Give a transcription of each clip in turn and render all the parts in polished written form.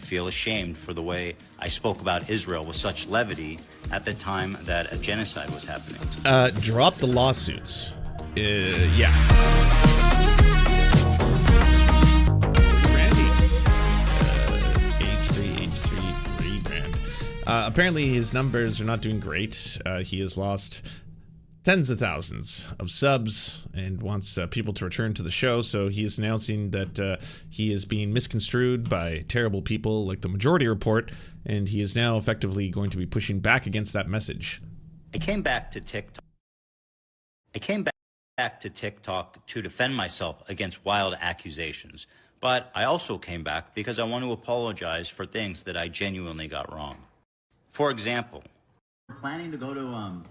feel ashamed for the way I spoke about Israel with such levity at the time that a genocide was happening. Drop the lawsuits. Yeah. H3H3 rebrand. Apparently his numbers are not doing great. He has lost tens of thousands of subs and wants people to return to the show, so he is announcing that he is being misconstrued by terrible people like the Majority Report, and he is now effectively going to be pushing back against that message. I came back to TikTok to defend myself against wild accusations, but I also came back because I want to apologize for things that I genuinely got wrong. For example, we're planning to go to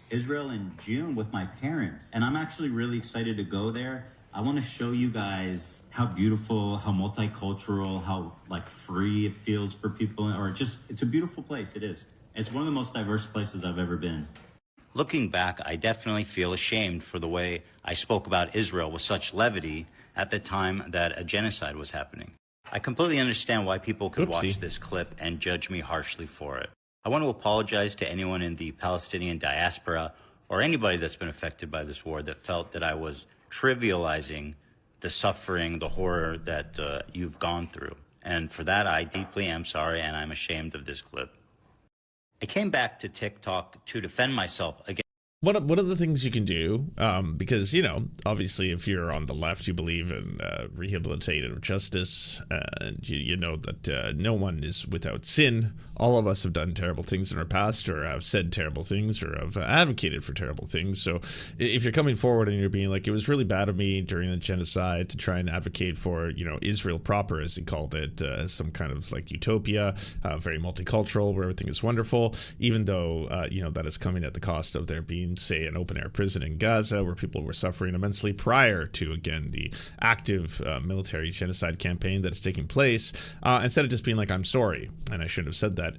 Israel in June with my parents, and I'm actually really excited to go there. I want to show you guys how beautiful, how multicultural, how like free it feels for people, or just, it's a beautiful place. It is. It's one of the most diverse places I've ever been. Looking back, I definitely feel ashamed for the way I spoke about Israel with such levity at the time that a genocide was happening. I completely understand why people could watch this clip and judge me harshly for it. I want to apologize to anyone in the Palestinian diaspora or anybody that's been affected by this war that felt that I was trivializing the suffering, the horror that you've gone through. And for that, I deeply am sorry, and I'm ashamed of this clip. I came back to TikTok to defend myself against. What are the things you can do? Because, you know, obviously if you're on the left, you believe in rehabilitative justice, and you know that no one is without sin. All of us have done terrible things in our past, or have said terrible things, or have advocated for terrible things. So if you're coming forward and you're being like, it was really bad of me during a genocide to try and advocate for, you know, Israel proper, as he called it, some kind of like utopia, very multicultural, where everything is wonderful, even though, you know, that is coming at the cost of there being, say, an open-air prison in Gaza where people were suffering immensely prior to, again, the active military genocide campaign that is taking place. Instead of just being like, I'm sorry, and I shouldn't have said that,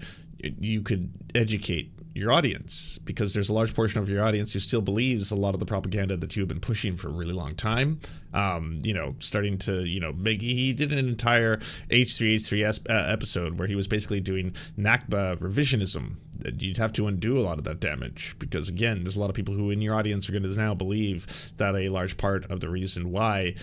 you could educate your audience, because there's a large portion of your audience who still believes a lot of the propaganda that you've been pushing for a really long time. You know, starting to, you know, he did an entire H3H3 episode where he was basically doing Nakba revisionism. You'd have to undo a lot of that damage, because again, there's a lot of people who in your audience are going to now believe that a large part of the reason why,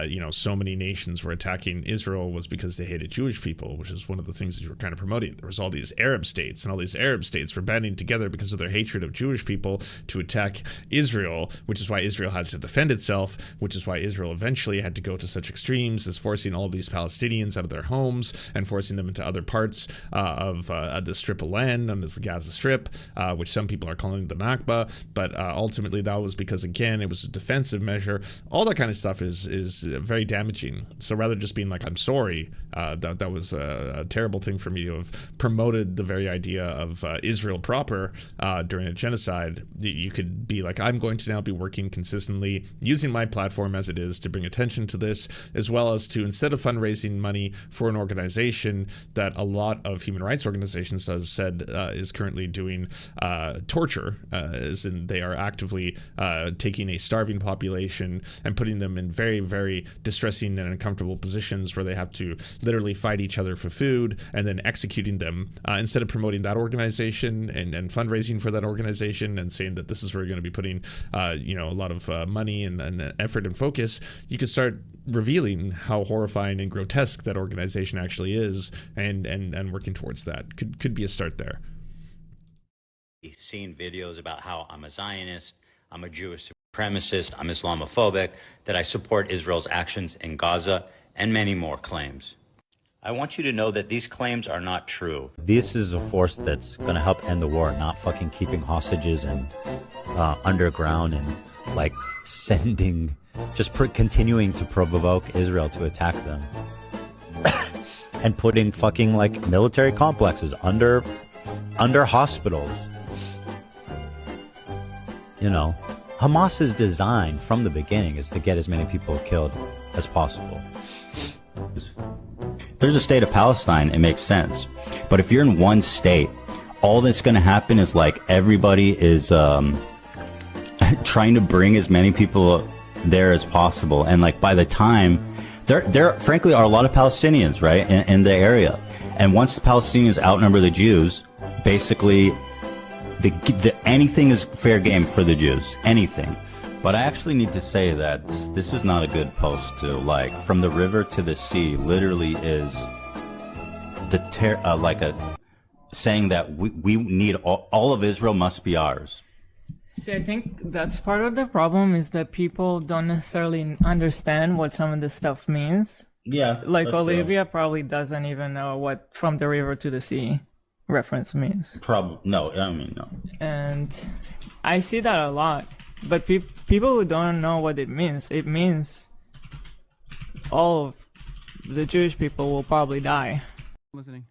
you know, so many nations were attacking Israel was because they hated Jewish people, which is one of the things that you were kind of promoting. There was all these Arab states, and all these Arab states were banding together because of their hatred of Jewish people to attack Israel, which is why Israel had to defend itself, which is why Israel eventually had to go to such extremes as forcing all of these Palestinians out of their homes and forcing them into other parts of the strip of land known as the Gaza Strip, which some people are calling the Nakba, but ultimately that was because, again, it was a defensive measure. All that kind of stuff is very damaging. So rather than just being like, I'm sorry, that was a terrible thing for me to have promoted the very idea of Israel proper during a genocide. You could be like, I'm going to now be working consistently using my platform as it is to bring attention to this, as well as to, instead of fundraising money for an organization that a lot of human rights organizations has said is currently doing torture, as in they are actively taking a starving population and putting them in very, very distressing and uncomfortable positions where they have to literally fight each other for food and then executing them. Instead of promoting that organization and fundraising for that organization and saying that this is where you're going to be putting you know, a lot of money and effort and focus, you could start revealing how horrifying and grotesque that organization actually is, and working towards that could be a start there. Seen videos about how I'm a Zionist, I'm a Jewish supremacist, I'm Islamophobic, that I support Israel's actions in Gaza, and many more claims. I want you to know that these claims are not true. This is a force that's going to help end the war, not fucking keeping hostages and underground and like sending, just continuing to provoke Israel to attack them. And putting fucking like military complexes under hospitals. You know, Hamas's design from the beginning is to get as many people killed as possible. If there's a state of Palestine, it makes sense. But if you're in one state, all that's going to happen is like everybody is trying to bring as many people there as possible. And like by the time there frankly are a lot of Palestinians, right, in the area. And once the Palestinians outnumber the Jews, basically, anything is fair game for the Jews. Anything. But I actually need to say that this is not a good post to like. From the river to the sea literally is saying that we need all of Israel must be ours. See, I think that's part of the problem is that people don't necessarily understand what some of this stuff means. Yeah. Like Olivia probably doesn't even know what from the river to the sea reference means. No. And I see that a lot. But people who don't know what it means all of the Jewish people will probably die. Listening.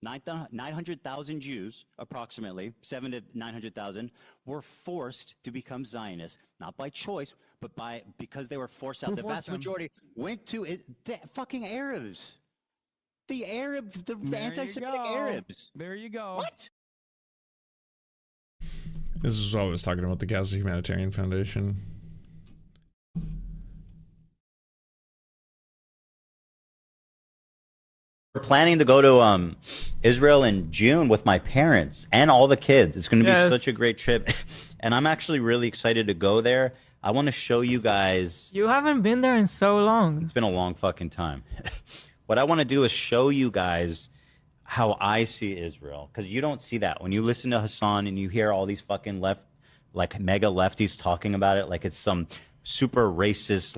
900,000 Jews, approximately 700 to 900,000, were forced to become Zionists, not by choice, but because they were forced out. The vast majority went to the fucking Arabs. The anti-Semitic Arabs. There you go. What? This is what I was talking about, the Gaza Humanitarian Foundation. We're planning to go to Israel in June with my parents and all the kids. It's going to be such a great trip. And I'm actually really excited to go there. I want to show you guys. You haven't been there in so long. It's been a long fucking time. What I want to do is show you guys how I see Israel, because you don't see that when you listen to Hassan and you hear all these fucking mega lefties talking about it like it's some super racist,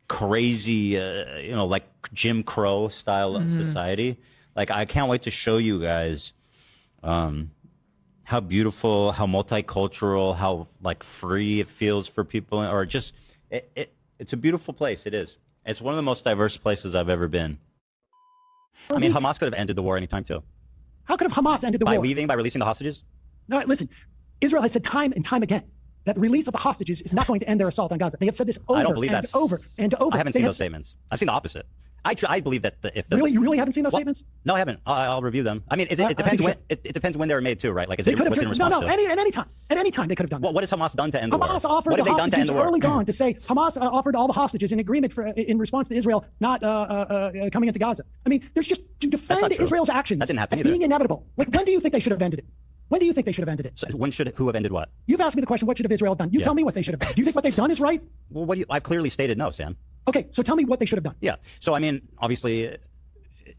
crazy, like Jim Crow style of society. Like, I can't wait to show you guys how beautiful, how multicultural, how free it feels for people, or just it's a beautiful place. It is. It's one of the most diverse places I've ever been. I mean, Hamas could have ended the war anytime, too. How could have Hamas ended the war? By leaving, by releasing the hostages? No, listen. Israel has said time and time again that the release of the hostages is not going to end their assault on Gaza. They have said this over I don't believe and that's, over and over. I haven't seen those statements. I've seen the opposite. I believe that Really? You really haven't seen those statements? No, I haven't. I'll review them. I mean, it depends when it depends when they were made, too, right? Like, what's in response to? At any time. At any time they could have done that. What has Hamas done to end the war? Hamas offered what have the they done to end hostages the war? early on to say Hamas offered all the hostages in agreement in response to Israel not coming into Gaza. I mean, there's just to defend Israel's actions that didn't happen as either. being inevitable. Like, when do you think they should have ended it? When do you think they should have ended it? So who have ended what? You've asked me the question, what should have Israel done? You tell me what they should have done. Do you think what they've done is right? Well, I've clearly stated no, Sam. Okay, so tell me what they should have done. Yeah. So, I mean, obviously,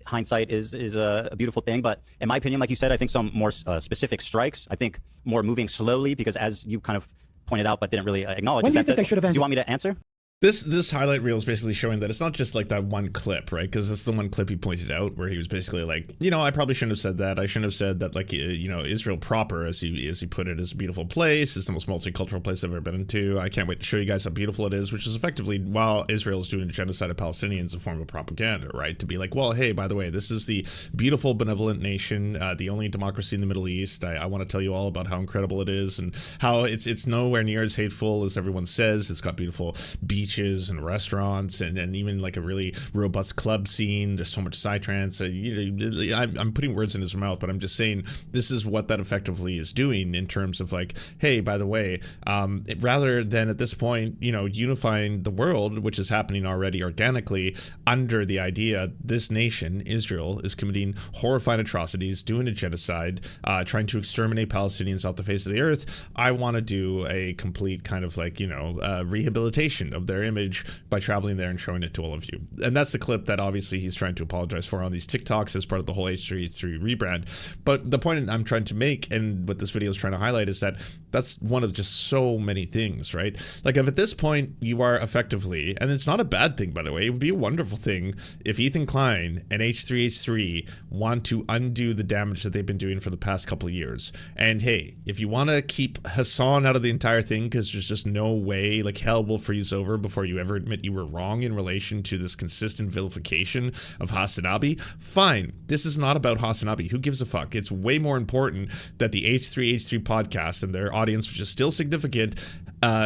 hindsight is a beautiful thing, but in my opinion, like you said, I think some more specific strikes. I think more moving slowly, because as you kind of pointed out but didn't really acknowledge. When do you think they should have ended? Do you want me to answer? This highlight reel is basically showing that it's not just like that one clip, right? Because that's the one clip he pointed out where he was basically like, I probably shouldn't have said that. I shouldn't have said that, like, Israel proper, as he put it, is a beautiful place. It's the most multicultural place I've ever been into. I can't wait to show you guys how beautiful it is, which is effectively, while Israel is doing a genocide of Palestinians, a form of propaganda, right? To be like, well, hey, by the way, this is the beautiful, benevolent nation, the only democracy in the Middle East. I want to tell you all about how incredible it is and how it's nowhere near as hateful as everyone says. It's got beautiful beaches and restaurants and even like a really robust club scene. There's so much psytrance. I'm putting words in his mouth, but I'm just saying this is what that effectively is doing in terms of like, hey, by the way, rather than at this point, unifying the world, which is happening already organically under the idea this nation, Israel, is committing horrifying atrocities, doing a genocide, trying to exterminate Palestinians off the face of the earth. I want to do a complete kind of like, rehabilitation of their image by traveling there and showing it to all of you. And that's the clip that obviously he's trying to apologize for on these TikToks as part of the whole H3H3 rebrand. But the point I'm trying to make, and what this video is trying to highlight, is that that's one of just so many things, right? Like, if at this point you are effectively, and it's not a bad thing, by the way, it would be a wonderful thing if Ethan Klein and H3H3 want to undo the damage that they've been doing for the past couple of years. And hey, if you want to keep Hassan out of the entire thing, because there's just no way, like, hell will freeze over before you ever admit you were wrong in relation to this consistent vilification of Hassanabi, fine. This is not about Hassanabi. Who gives a fuck? It's way more important that the H3H3 podcast and their audience, which is still significant,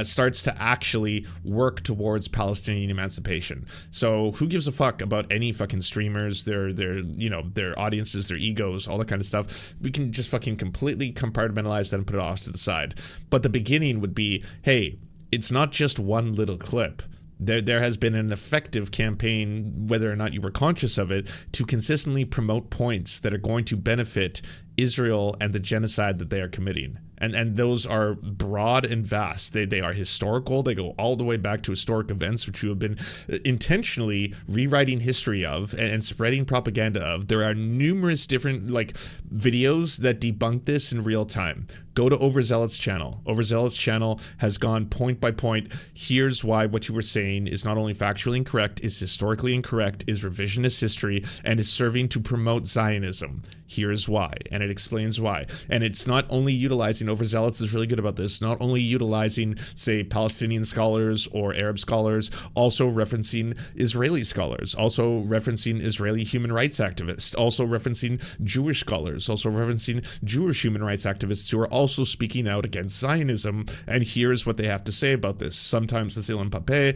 starts to actually work towards Palestinian emancipation. So who gives a fuck about any fucking streamers, their audiences, their egos, all that kind of stuff? We can just fucking completely compartmentalize that and put it off to the side. But the beginning would be, hey, it's not just one little clip. There has been an effective campaign, whether or not you were conscious of it, to consistently promote points that are going to benefit Israel and the genocide that they are committing. And those are broad and vast. They are historical. They go all the way back to historic events, which you have been intentionally rewriting history of and spreading propaganda of. There are numerous different videos that debunk this in real time. Go to Overzealot's channel. Overzealot's channel has gone point by point. Here's why what you were saying is not only factually incorrect, is historically incorrect, is revisionist history, and is serving to promote Zionism. Here's why. And it explains why. And it's not only utilizing, Overzealots is really good about this, not only utilizing, say, Palestinian scholars or Arab scholars, also referencing Israeli scholars, also referencing Israeli human rights activists, also referencing Jewish scholars, also referencing Jewish human rights activists who are also speaking out against Zionism. And here's what they have to say about this. Sometimes it's Ilan Pape.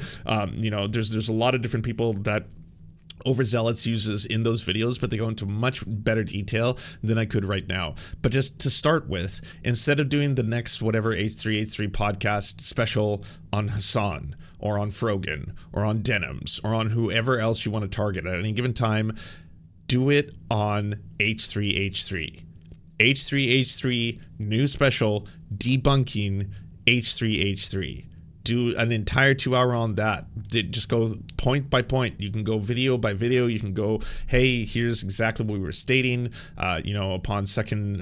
There's a lot of different people that Overzealots uses in those videos, but they go into much better detail than I could right now. But just to start with, instead of doing the next whatever H3H3 podcast special on Hassan or on Frogan or on Denims or on whoever else you want to target at any given time, do it on H3H3. H3H3 new special debunking H3H3. Do an entire 2 hour on that. Just go point by point. You can go video by video. You can go, hey, here's exactly what we were stating. Upon second,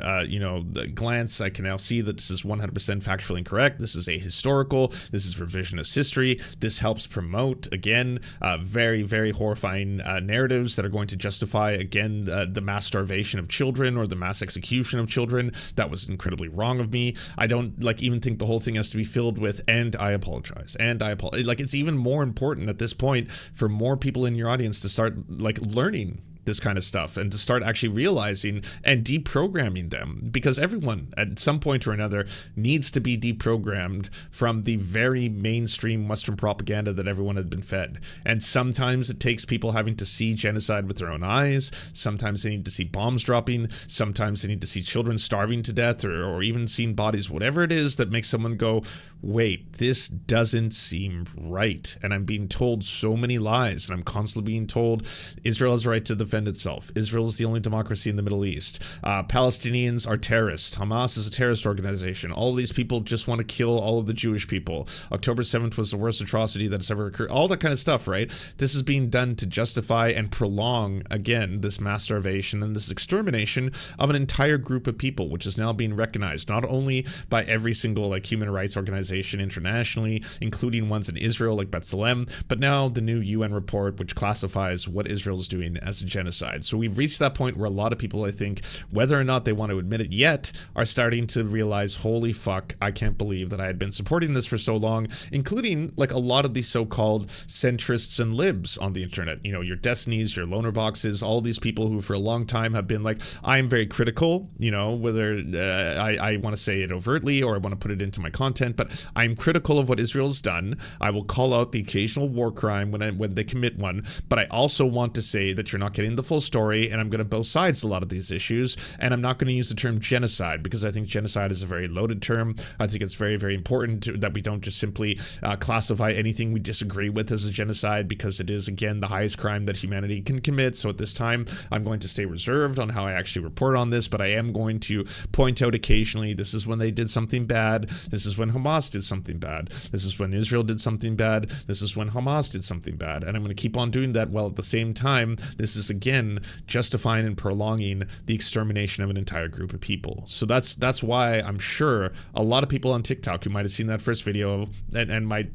glance, I can now see that this is 100% factually incorrect. This is ahistorical. This is revisionist history. This helps promote, again, very, very horrifying narratives that are going to justify, again, the mass starvation of children or the mass execution of children. That was incredibly wrong of me. I don't even think the whole thing has to be filled with, and I apologize. It's even more important at this point for more people in your audience to start learning this kind of stuff and to start actually realizing and deprogramming them, because everyone at some point or another needs to be deprogrammed from the very mainstream Western propaganda that everyone had been fed. And sometimes it takes people having to see genocide with their own eyes. Sometimes they need to see bombs dropping. Sometimes they need to see children starving to death or even seeing bodies, whatever it is that makes someone go, wait, this doesn't seem right. And I'm being told so many lies, and I'm constantly being told Israel has a right to defend itself. Israel is the only democracy in the Middle East. Palestinians are terrorists. Hamas is a terrorist organization. All of these people just want to kill all of the Jewish people. October 7th was the worst atrocity that has ever occurred. All that kind of stuff, right? This is being done to justify and prolong, again, this mass starvation and this extermination of an entire group of people, which is now being recognized not only by every single human rights organization internationally, including ones in Israel like B'Tselem, but now the new UN report, which classifies what Israel is doing as a genocide. So we've reached that point where a lot of people, I think, whether or not they want to admit it yet, are starting to realize, holy fuck, I can't believe that I had been supporting this for so long, including a lot of these so-called centrists and libs on the internet. Your Destinies, your Loner Boxes, all these people who for a long time have been I'm very critical, whether I want to say it overtly or I want to put it into my content, but I'm critical of what Israel's done. I will call out the occasional war crime when they commit one, but I also want to say that you're not getting the full story, and I'm going to both sides a lot of these issues, and I'm not going to use the term genocide because I think genocide is a very loaded term. I think it's very, very important that we don't just simply classify anything we disagree with as a genocide, because it is, again, the highest crime that humanity can commit. So at this time, I'm going to stay reserved on how I actually report on this, but I am going to point out occasionally, this is when they did something bad, this is when Hamas did something bad, this is when Israel did something bad, this is when Hamas did something bad, and I'm going to keep on doing that while at the same time, this is again justifying and prolonging the extermination of an entire group of people. So that's why I'm sure a lot of people on TikTok who might have seen that first video and might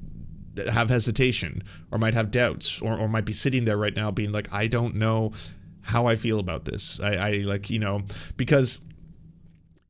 have hesitation or might have doubts or might be sitting there right now being I don't know how I feel about this. Because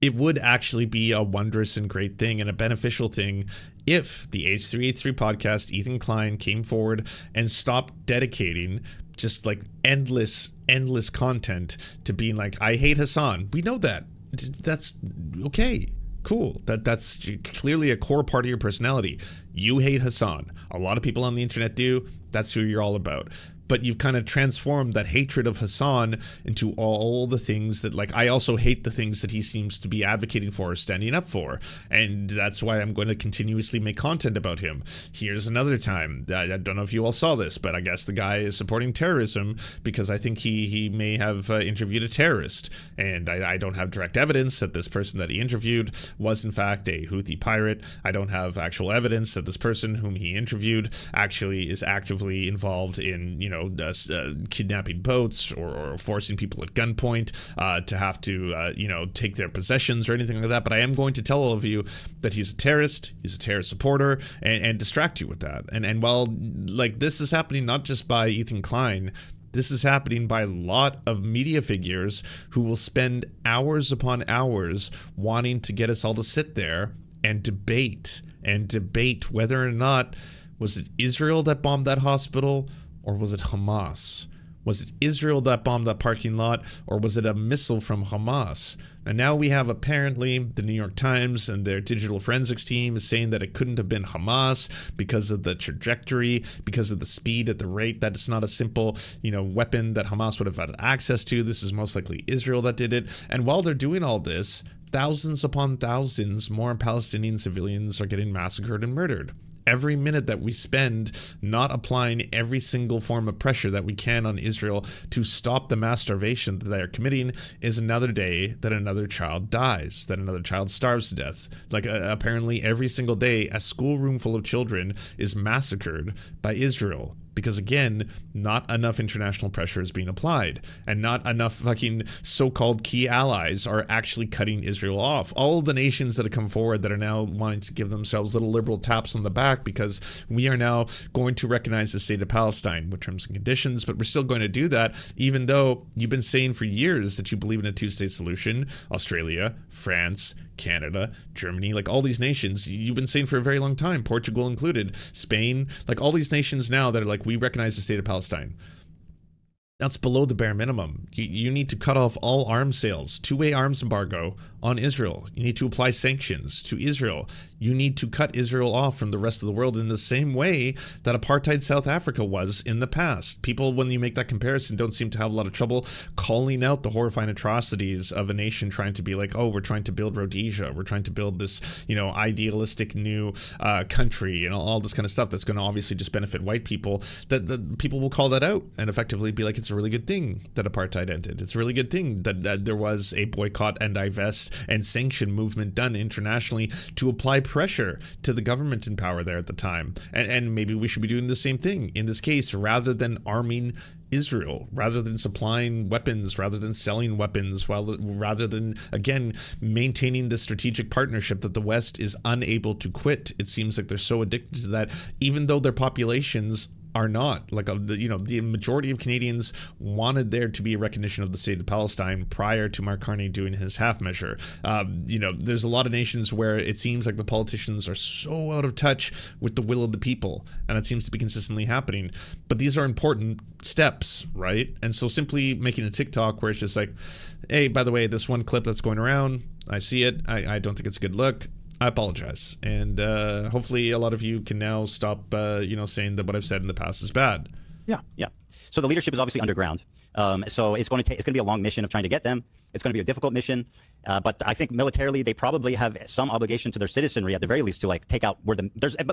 it would actually be a wondrous and great thing and a beneficial thing if the H3H3 podcast, Ethan Klein, came forward and stopped dedicating just endless content to being I hate Hassan. We know that. That's okay. Cool. That's clearly a core part of your personality. You hate Hassan. A lot of people on the internet do. That's who you're all about. but you've kind of transformed that hatred of Hassan into all the things that, like, I also hate the things that he seems to be advocating for or standing up for. And that's why I'm going to continuously make content about him. Here's another time. I don't know if you all saw this, but I guess the guy is supporting terrorism because I think he may have interviewed a terrorist. And I don't have direct evidence that this person that he interviewed was in fact a Houthi pirate. I don't have actual evidence that this person whom he interviewed actually is actively involved in, you know, kidnapping boats or forcing people at gunpoint to have to, you know, take their possessions or anything like that. But I am going to tell all of you that he's a terrorist supporter, and distract you with that. And while, like, this is happening not just by Ethan Klein, this is happening by a lot of media figures who will spend hours upon hours wanting to get us all to sit there and debate whether or not was it Israel that bombed that hospital, or was it Hamas? Was it Israel that bombed that parking lot, or was it a missile from Hamas? And now we have, apparently, the New York Times and their digital forensics team is saying that it couldn't have been Hamas because of the trajectory, because of the speed at the rate. That it's not a simple, you know, weapon that Hamas would have had access to. This is most likely Israel that did it. And while they're doing all this, thousands upon thousands more Palestinian civilians are getting massacred and murdered. Every minute that we spend not applying every single form of pressure that we can on Israel to stop the mass starvation that they are committing is another day that another child dies, that another child starves to death. Like, apparently every single day a schoolroom full of children is massacred by Israel. Because, again, not enough international pressure is being applied, and not enough fucking so-called key allies are actually cutting Israel off. All of the nations that have come forward that are now wanting to give themselves little liberal taps on the back because we are now going to recognize the state of Palestine with terms and conditions, but we're still going to do that even though you've been saying for years that you believe in a two-state solution. Australia, France, Canada, Germany, like all these nations, you've been saying for a very long time, Portugal included, Spain, like all these nations now that are like, we recognize the state of Palestine. That's below the bare minimum. You need to cut off all arms sales, two-way arms embargo on Israel. You need to apply sanctions to Israel. You need to cut Israel off from the rest of the world in the same way that apartheid South Africa was in the past. People, when you make that comparison, don't seem to have a lot of trouble calling out the horrifying atrocities of a nation trying to be like, oh, we're trying to build Rhodesia. We're trying to build this, you know, idealistic new country and all this kind of stuff that's going to obviously just benefit white people. That people will call that out and effectively be like, it's a really good thing that apartheid ended. It's a really good thing that there was a boycott and divest and sanction movement done internationally to apply pressure to the government in power there at the time. And maybe we should be doing the same thing in this case, rather than arming Israel, rather than supplying weapons, rather than selling weapons, rather than, again, maintaining the strategic partnership that the West is unable to quit. It seems like they're so addicted to that, even though their populations are not. Like, you know, the majority of Canadians wanted there to be a recognition of the state of Palestine prior to Mark Carney doing his half measure. You know, there's a lot of nations where it seems like the politicians are so out of touch with the will of the people, and it seems to be consistently happening. But these are important steps, right? And so simply making a TikTok where it's just like, hey, by the way, this one clip that's going around, I see it, I don't think it's a good look, I apologize, and hopefully a lot of you can now stop, you know, saying that what I've said in the past is bad. Yeah. So the leadership is obviously underground. So it's going to be a long mission of trying to get them. It's going to be a difficult mission, but I think militarily they probably have some obligation to their citizenry at the very least to like take out but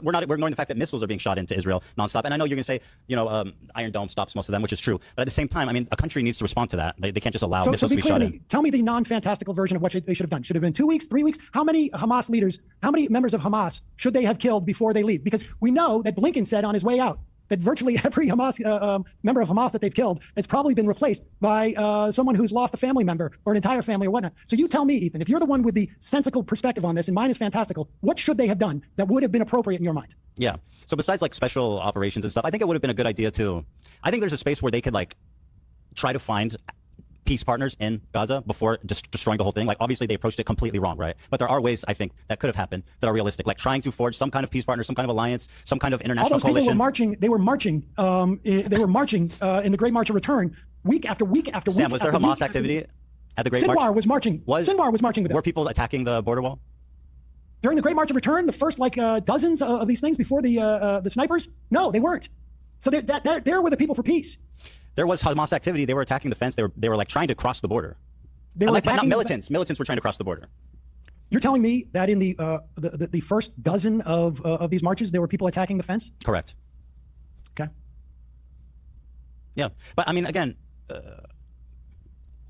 we're ignoring the fact that missiles are being shot into Israel nonstop. And I know you're going to say, you know, Iron Dome stops most of them, which is true. But at the same time, I mean, a country needs to respond to that. They can't just allow missiles to be shot in. Tell me the non-fantastical version of what they should have done. Should it have been 2 weeks, 3 weeks? How many Hamas leaders, how many members of Hamas should they have killed before they leave? Because we know that Blinken said on his way out that virtually every Hamas member of Hamas that they've killed has probably been replaced by someone who's lost a family member or an entire family or whatnot. So you tell me, Ethan, if you're the one with the sensical perspective on this, and mine is fantastical, what should they have done that would have been appropriate in your mind? Yeah. So besides like special operations and stuff, I think it would have been a good idea to, I think there's a space where they could like try to find peace partners in Gaza before just destroying the whole thing. Like, obviously they approached it completely wrong, right? But there are ways, I think, that could have happened that are realistic, like trying to forge some kind of peace partner, some kind of alliance, some kind of international coalition. All those people were marching in the Great March of Return week after week after week. Sam, was there Hamas activity at the Great March? Sinwar was marching. Sinwar was marching with them. Were people attacking the border wall? During the Great March of Return, the first dozens of these things before the snipers? No, they weren't. So they're with the people for peace. There was Hamas activity. They were attacking the fence. They were like trying to cross the border. They were but not attacking militants. Militants were trying to cross the border. You're telling me that in the first dozen of these marches, there were people attacking the fence? Correct. Okay. Yeah, but I mean, again,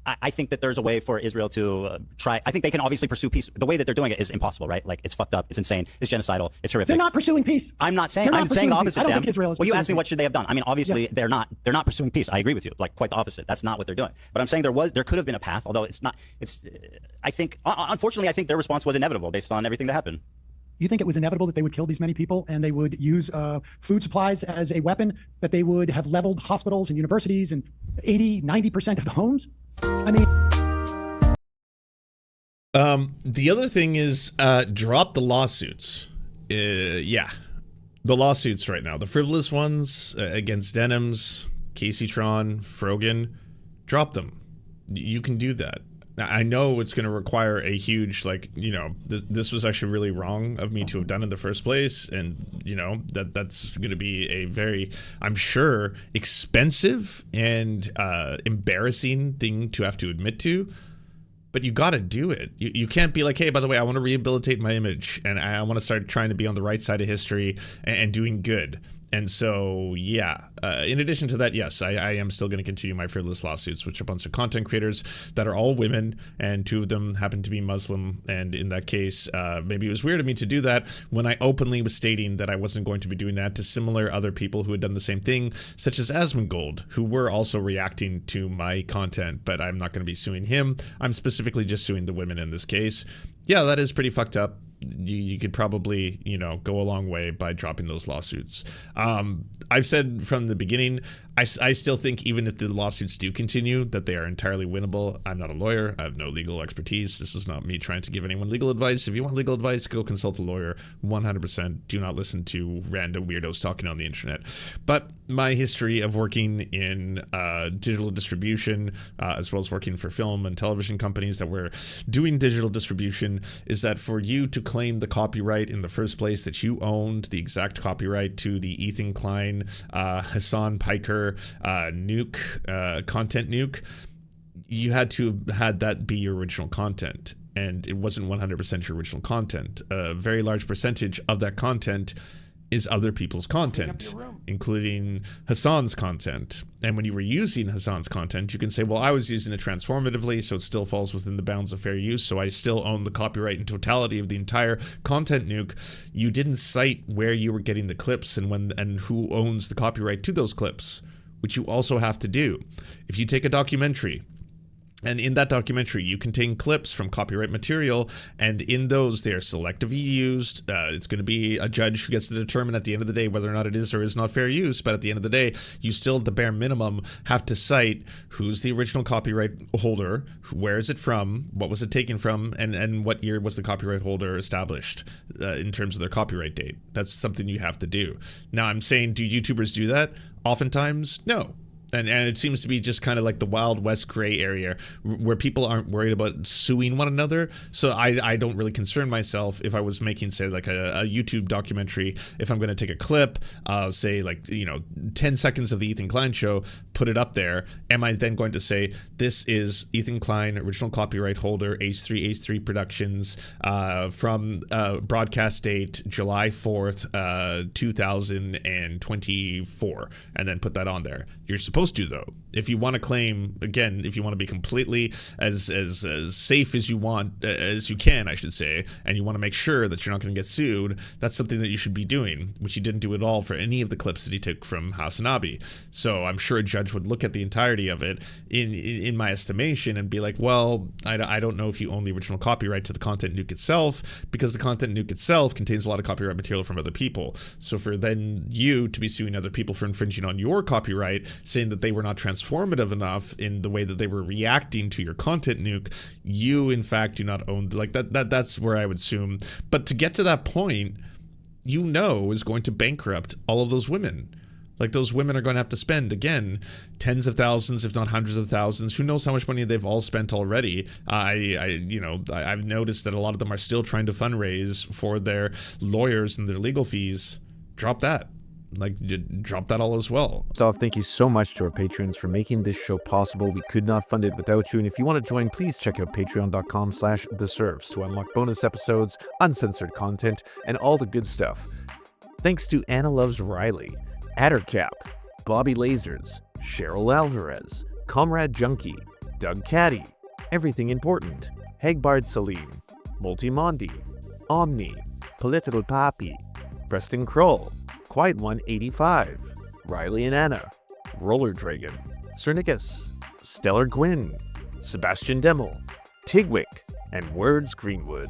I think that there's a way for Israel to try. I think they can obviously pursue peace. The way that they're doing it is impossible, right? Like, it's fucked up, it's insane, it's genocidal, it's horrific. They're not pursuing peace. I'm not saying. They're not I'm saying the pursuing peace. opposite. I don't Sam. think Israel is Well, you asked me pursuing what should they have done. I mean, obviously Yes. they're not pursuing peace. I agree with you. Like, quite the opposite. That's not what they're doing. But I'm saying there could have been a path, although it's not. It's. I think, unfortunately, I think their response was inevitable based on everything that happened. You think it was inevitable that they would kill these many people and they would use food supplies as a weapon, that they would have leveled hospitals and universities and 80-90% of the homes? I mean... The other thing is drop the lawsuits. Yeah, the lawsuits right now, the frivolous ones against Denims, Casey Tron, Frogan, drop them. You can do that. I know it's going to require a huge, like, you know, this was actually really wrong of me to have done in the first place. And, you know, that's going to be a very, I'm sure, expensive and embarrassing thing to have to admit to. But you got to do it. You can't be like, hey, by the way, I want to rehabilitate my image and I want to start trying to be on the right side of history and doing good. And so, yeah, in addition to that, yes, I am still going to continue my frivolous lawsuits, which are a bunch of content creators that are all women, and 2 of them happen to be Muslim. And in that case, maybe it was weird of me to do that when I openly was stating that I wasn't going to be doing that to similar other people who had done the same thing, such as Asmongold, who were also reacting to my content, but I'm not going to be suing him. I'm specifically just suing the women in this case. Yeah, that is pretty fucked up. You could probably, you know, go a long way by dropping those lawsuits. I've said from the beginning, I still think even if the lawsuits do continue, that they are entirely winnable. I'm not a lawyer. I have no legal expertise. This is not me trying to give anyone legal advice. If you want legal advice, go consult a lawyer. 100%. Do not listen to random weirdos talking on the internet. But my history of working in digital distribution, as well as working for film and television companies that were doing digital distribution, is that for you to claim the copyright in the first place, that you owned the exact copyright to the Ethan Klein, Hassan Piker nuke, content nuke, you had to have had that be your original content. And it wasn't 100% your original content. A very large percentage of that content is other people's content, including Hassan's content. And when you were using Hassan's content, you can say, well, I was using it transformatively, so it still falls within the bounds of fair use, so I still own the copyright in totality of the entire content nuke. You didn't cite where you were getting the clips and who owns the copyright to those clips, which you also have to do. If you take a documentary, and in that documentary, you contain clips from copyright material, and in those, they are selectively used. It's going to be a judge who gets to determine at the end of the day whether or not it is or is not fair use, but at the end of the day, you still, at the bare minimum, have to cite who's the original copyright holder, where is it from, what was it taken from, and what year was the copyright holder established in terms of their copyright date. That's something you have to do. Now, I'm saying, do YouTubers do that? Oftentimes, no. And it seems to be just kind of like the Wild West gray area where people aren't worried about suing one another. So I don't really concern myself if I was making, say, like a YouTube documentary. If I'm going to take a clip of, say, like, you know, 10 seconds of the Ethan Klein show, put it up there, am I then going to say, this is Ethan Klein, original copyright holder, H3H3 Productions, from broadcast date July 4th, 2024, and then put that on there? You're supposed to, though. If you want to claim, again, if you want to be completely as safe as you want, as you can, I should say, and you want to make sure that you're not going to get sued, that's something that you should be doing, which he didn't do at all for any of the clips that he took from Hasanabi. So I'm sure a judge would look at the entirety of it, in my estimation, and be like, well, I don't know if you own the original copyright to the content nuke itself, because the content nuke itself contains a lot of copyright material from other people. So for then you to be suing other people for infringing on your copyright, saying that they were not transformative enough in the way that they were reacting to your content nuke, you in fact do not own, like, that's where I would assume. But to get to that point, you know, is going to bankrupt all of those women. Like, those women are going to have to spend, again, tens of thousands, if not hundreds of thousands. Who knows how much money they've all spent already. I've noticed that a lot of them are still trying to fundraise for their lawyers and their legal fees. Drop that. drop that all as well. So thank you so much to our patrons for making this show possible. We could not fund it without you. And if you want to join, please check out patreon.com/theserfs to unlock bonus episodes, uncensored content, and all the good stuff. Thanks to Anna Loves Riley, Addercap, Bobby Lasers, Cheryl Alvarez, Comrade Junkie, Doug Caddy, Everything Important, Hegbard Salim, Multimondi, Omni, Political Papi, Preston Kroll, Quiet One 85, Riley and Anna, Roller Dragon, Cernicus, Stellar Gwyn, Sebastian Demmel, Tigwick, and Words Greenwood.